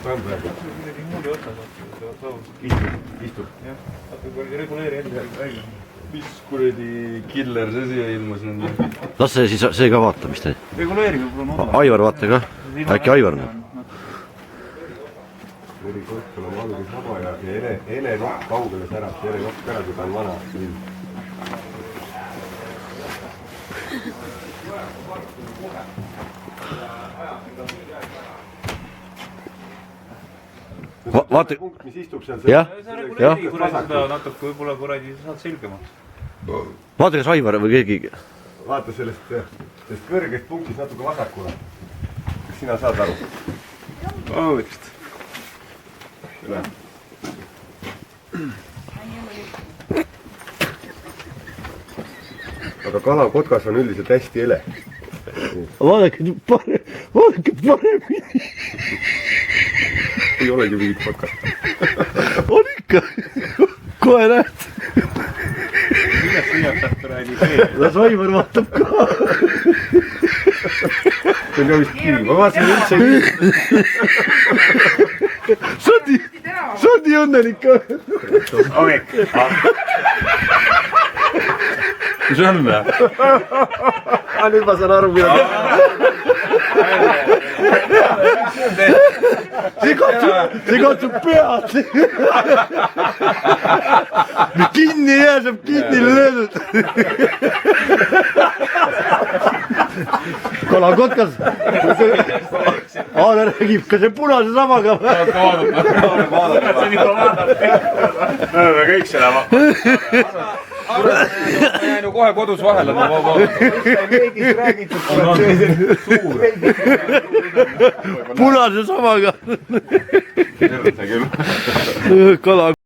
ka on praegu? Istub. Reguleeri enda välja. Mis kuradi killer see siia ilmus nende? Las see ka vaata, mis teed. Reguleeri võib-olla on odav. Aivar vaata ka. Äkki Aivar näeb. Oli kotkal on valge saba ja ele nokk kaugele särab. Ele nokk ära, kui ta on vana. Vaata, punkt, mis istub seal. jah, jah. Seda natuke võib-olla kuradi saad selgemaks. Vaata, kas Aivar või keegi. Vaata sellest kõrgest punktist natuke vasakule. Kas sina saad aru? Vist. Üle. Aga kalakotkas on üldiselt hästi ele. Vaadake paremini. Ei olegi mingit kotkast. On ikka. Kohe näed. Kuidas süüatab kuradi see? Las Aivar vaatab ka. See on ka vist kivi. Ma vaatasin üldse See on nii õnnelik ka. Ovik. Mis on või? Nüüd ma saan aru, mida See katsub pead. Kinni ei jää, saab kinni löödud. Kalakotkas. Aale räägib, ka see punase samaga. Me kõik seda ma jään ju kohe kodus vahele. Punase samaga. Kala